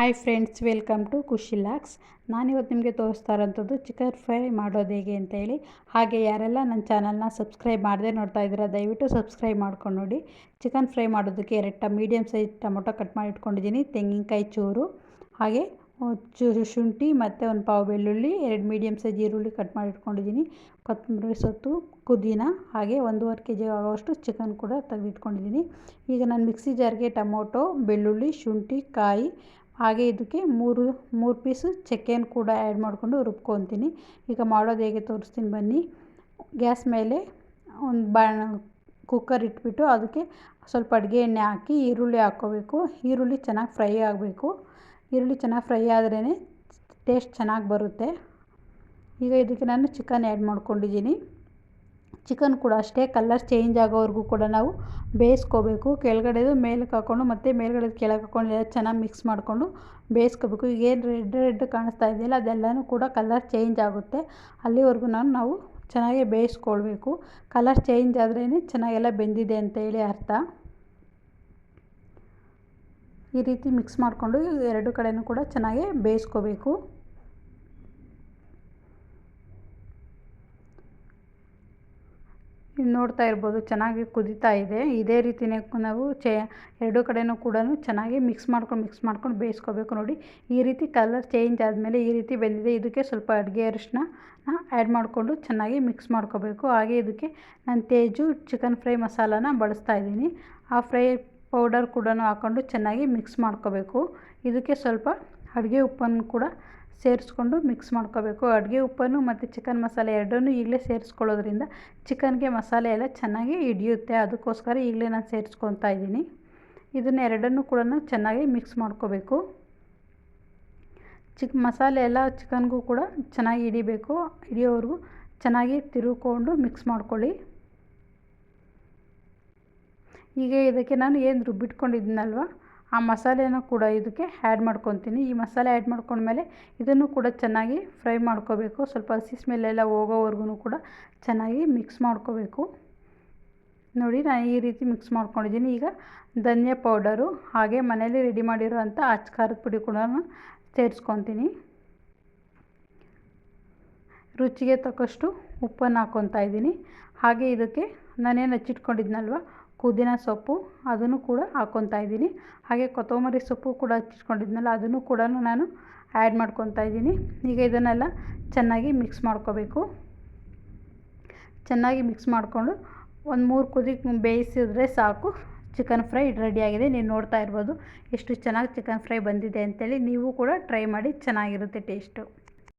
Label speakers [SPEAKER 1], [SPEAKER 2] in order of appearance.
[SPEAKER 1] Hi friends, welcome to ಖುಷಿ LOX. ನಾನಿವತ್ತು ನಿಮಗೆ ತೋರಿಸ್ತಾ ಇರೋಂಥದ್ದು ಚಿಕನ್ ಫ್ರೈ ಮಾಡೋದು ಹೇಗೆ ಅಂತೇಳಿ. ಹಾಗೆ ಯಾರೆಲ್ಲ ನನ್ನ ಚಾನಲ್ನ ಸಬ್ಸ್ಕ್ರೈಬ್ ಮಾಡದೆ ನೋಡ್ತಾ ಇದ್ದೀರಾ, ದಯವಿಟ್ಟು ಸಬ್ಸ್ಕ್ರೈಬ್ ಮಾಡ್ಕೊಂಡು ನೋಡಿ. ಚಿಕನ್ ಫ್ರೈ ಮಾಡೋದಕ್ಕೆ 2 ಮೀಡಿಯಮ್ ಸೈಜ್ ಟೊಮೊಟೊ ಕಟ್ ಮಾಡಿ ಇಟ್ಕೊಂಡಿದ್ದೀನಿ, ತೆಂಗಿನಕಾಯಿ ಚೂರು, ಹಾಗೆ ಚೂರು ಶುಂಠಿ ಮತ್ತು ಒಂದು ಪಾವು ಬೆಳ್ಳುಳ್ಳಿ, 2 ಮೀಡಿಯಮ್ ಸೈಜ್ ಈರುಳ್ಳಿ ಕಟ್ ಮಾಡಿ ಇಟ್ಕೊಂಡಿದ್ದೀನಿ, ಕೊತ್ತಂಬರಿ ಸೊಪ್ಪು, ಪುದೀನ, ಹಾಗೆ 1.5 kg ಆಗೋಷ್ಟು ಚಿಕನ್ ಕೂಡ ತೆಗೆದಿಟ್ಕೊಂಡಿದ್ದೀನಿ. ಈಗ ನಾನು ಮಿಕ್ಸಿ ಜಾರ್ಗೆ ಟೊಮೊಟೊ, ಬೆಳ್ಳುಳ್ಳಿ, ಶುಂಠಿ, ಕಾಯಿ, ಹಾಗೆ ಇದಕ್ಕೆ ಮೂರು ಪೀಸು ಚಕ್ಕೆಯನ್ನು ಕೂಡ ಆ್ಯಡ್ ಮಾಡಿಕೊಂಡು ರುಬ್ಕೊತೀನಿ. ಈಗ ಮಾಡೋದು ಹೇಗೆ ತೋರಿಸ್ತೀನಿ ಬನ್ನಿ. ಗ್ಯಾಸ್ ಮೇಲೆ ಒಂದು ಕುಕ್ಕರ್ ಇಟ್ಬಿಟ್ಟು ಅದಕ್ಕೆ ಸ್ವಲ್ಪ ಅಡುಗೆ ಎಣ್ಣೆ ಹಾಕಿ ಈರುಳ್ಳಿ ಹಾಕ್ಕೋಬೇಕು. ಈರುಳ್ಳಿ ಚೆನ್ನಾಗಿ ಫ್ರೈ ಆಗಬೇಕು. ಈರುಳ್ಳಿ ಚೆನ್ನಾಗಿ ಫ್ರೈ ಆದ್ರೇ ಟೇಸ್ಟ್ ಚೆನ್ನಾಗಿ ಬರುತ್ತೆ. ಈಗ ಇದಕ್ಕೆ ನಾನು ಚಿಕನ್ ಆ್ಯಡ್ ಮಾಡ್ಕೊಂಡಿದ್ದೀನಿ. ಚಿಕನ್ ಕೂಡ ಅಷ್ಟೇ ಕಲರ್ ಚೇಂಜ್ ಆಗೋವರೆಗೂ ಕೂಡ ನಾವು ಬೇಯಿಸ್ಕೋಬೇಕು. ಕೆಳಗಡೆದು ಮೇಲಕ್ಕೆ ಹಾಕ್ಕೊಂಡು ಮತ್ತು ಮೇಲ್ಗಡೆದು ಕೆಳಗೆ ಹಾಕ್ಕೊಂಡು ಎಲ್ಲ ಚೆನ್ನಾಗಿ ಮಿಕ್ಸ್ ಮಾಡಿಕೊಂಡು ಬೇಯಿಸ್ಕೋಬೇಕು. ಈಗ ಏನು ರೆಡ್ ಕಾಣಿಸ್ತಾ ಇದೆಯಲ್ಲ, ಅದೆಲ್ಲನೂ ಕೂಡ ಕಲರ್ ಚೇಂಜ್ ಆಗುತ್ತೆ. ಅಲ್ಲಿವರೆಗೂ ನಾವು ಚೆನ್ನಾಗಿ ಬೇಯಿಸ್ಕೊಳ್ಬೇಕು. ಕಲರ್ ಚೇಂಜ್ ಆದ್ರೇ ಚೆನ್ನಾಗೆಲ್ಲ ಬೆಂದಿದೆ ಅಂತ ಹೇಳಿ ಅರ್ಥ. ಈ ರೀತಿ ಮಿಕ್ಸ್ ಮಾಡಿಕೊಂಡು 2 ಕಡೆಯೂ ಕೂಡ ಚೆನ್ನಾಗಿ ಬೇಯಿಸ್ಕೋಬೇಕು. ನೋಡ್ತಾ ಇರ್ಬೋದು, ಚೆನ್ನಾಗಿ ಕುದೀತಾ ಇದೆ. ಇದೇ ರೀತಿಯೇ ನಾವು 2 ಕಡೆಯೂ ಕೂಡ ಚೆನ್ನಾಗಿ ಮಿಕ್ಸ್ ಮಾಡ್ಕೊಂಡು ಬೇಯಿಸ್ಕೋಬೇಕು. ನೋಡಿ, ಈ ರೀತಿ ಕಲರ್ ಚೇಂಜ್ ಆದಮೇಲೆ ಈ ರೀತಿ ಬೆಂದಿದೆ. ಇದಕ್ಕೆ ಸ್ವಲ್ಪ ಅಡುಗೆ ಅರಿಶಿನ ಆ್ಯಡ್ ಮಾಡಿಕೊಂಡು ಚೆನ್ನಾಗಿ ಮಿಕ್ಸ್ ಮಾಡ್ಕೋಬೇಕು. ಹಾಗೆ ಇದಕ್ಕೆ ನಾನು ತೇಜು ಚಿಕನ್ ಫ್ರೈ ಮಸಾಲಾನ ಬಳಸ್ತಾ ಇದ್ದೀನಿ. ಆ ಫ್ರೈ ಪೌಡರ್ ಕೂಡ ಹಾಕ್ಕೊಂಡು ಚೆನ್ನಾಗಿ ಮಿಕ್ಸ್ ಮಾಡ್ಕೋಬೇಕು. ಇದಕ್ಕೆ ಸ್ವಲ್ಪ ಅಡುಗೆ ಉಪ್ಪನ್ನು ಕೂಡ ಸೇರಿಸ್ಕೊಂಡು ಮಿಕ್ಸ್ ಮಾಡ್ಕೋಬೇಕು. ಅಡುಗೆ ಉಪ್ಪನ್ನು ಮತ್ತು ಚಿಕನ್ ಮಸಾಲೆ ಎರಡನ್ನೂ ಈಗಲೇ ಸೇರಿಸ್ಕೊಳ್ಳೋದ್ರಿಂದ ಚಿಕನ್ಗೆ ಮಸಾಲೆ ಎಲ್ಲ ಚೆನ್ನಾಗಿ ಹಿಡಿಯುತ್ತೆ. ಅದಕ್ಕೋಸ್ಕರ ಈಗಲೇ ನಾನು ಸೇರಿಸ್ಕೊತಾ ಇದ್ದೀನಿ. ಇದನ್ನು ಎರಡನ್ನೂ ಕೂಡ ಚೆನ್ನಾಗಿ ಮಿಕ್ಸ್ ಮಾಡ್ಕೋಬೇಕು. ಮಸಾಲೆ ಎಲ್ಲ ಚಿಕನ್ಗೂ ಕೂಡ ಚೆನ್ನಾಗಿ ಹಿಡಿಯೋವರೆಗೂ ಚೆನ್ನಾಗಿ ತಿರುಗಿಕೊಂಡು ಮಿಕ್ಸ್ ಮಾಡ್ಕೊಳ್ಳಿ. ಈಗ ಇದಕ್ಕೆ ನಾನು ಏನು ರುಬ್ಬಿಟ್ಕೊಂಡಿದ್ದೀನಲ್ವ, ಆ ಮಸಾಲೆನೂ ಕೂಡ ಇದಕ್ಕೆ ಆ್ಯಡ್ ಮಾಡ್ಕೊತೀನಿ. ಈ ಮಸಾಲೆ ಆ್ಯಡ್ ಮಾಡ್ಕೊಂಡ್ಮೇಲೆ ಇದನ್ನು ಕೂಡ ಚೆನ್ನಾಗಿ ಫ್ರೈ ಮಾಡ್ಕೋಬೇಕು. ಸ್ವಲ್ಪ ಹಸಿ ಸ್ಮೆಲ್ಲೆಲ್ಲ ಹೋಗೋವರೆಗೂ ಕೂಡ ಚೆನ್ನಾಗಿ ಮಿಕ್ಸ್ ಮಾಡ್ಕೋಬೇಕು. ನೋಡಿ, ನಾನು ಈ ರೀತಿ ಮಿಕ್ಸ್ ಮಾಡ್ಕೊಂಡಿದ್ದೀನಿ. ಈಗ ಧನಿಯಾ ಪೌಡರು ಹಾಗೆ ಮನೇಲಿ ರೆಡಿ ಮಾಡಿರೋವಂಥ ಅಚ್ಚ ಖಾರದ ಪುಡಿ ಕೂಡ ಸೇರಿಸ್ಕೊತೀನಿ. ರುಚಿಗೆ ತಕ್ಕಷ್ಟು ಉಪ್ಪನ್ನು ಹಾಕ್ಕೊತಾ ಇದ್ದೀನಿ. ಹಾಗೆ ಇದಕ್ಕೆ ನಾನೇನು ಹಚ್ಚಿಟ್ಕೊಂಡಿದ್ನಲ್ವ ಪುದೀನ ಸೊಪ್ಪು, ಅದನ್ನು ಕೂಡ ಹಾಕ್ಕೊತಾ ಇದ್ದೀನಿ. ಹಾಗೆ ಕೊತ್ತಂಬರಿ ಸೊಪ್ಪು ಕೂಡ ಹಚ್ಚಿಟ್ಕೊಂಡಿದ್ನಲ್ಲ, ಅದನ್ನು ಕೂಡ ನಾನು ಆ್ಯಡ್ ಮಾಡ್ಕೊತಾ ಇದ್ದೀನಿ. ಈಗ ಇದನ್ನೆಲ್ಲ ಚೆನ್ನಾಗಿ ಮಿಕ್ಸ್ ಮಾಡ್ಕೋಬೇಕು. ಚೆನ್ನಾಗಿ ಮಿಕ್ಸ್ ಮಾಡಿಕೊಂಡು ಒಂದು 3 ಕುದಿ ಬೇಯಿಸಿದ್ರೆ ಸಾಕು. ಚಿಕನ್ ಫ್ರೈ ರೆಡಿಯಾಗಿದೆ. ನೀವು ನೋಡ್ತಾ ಇರ್ಬೋದು ಎಷ್ಟು ಚೆನ್ನಾಗಿ ಚಿಕನ್ ಫ್ರೈ ಬಂದಿದೆ ಅಂತೇಳಿ. ನೀವು ಕೂಡ ಟ್ರೈ ಮಾಡಿ, ಚೆನ್ನಾಗಿರುತ್ತೆ ಟೇಸ್ಟು.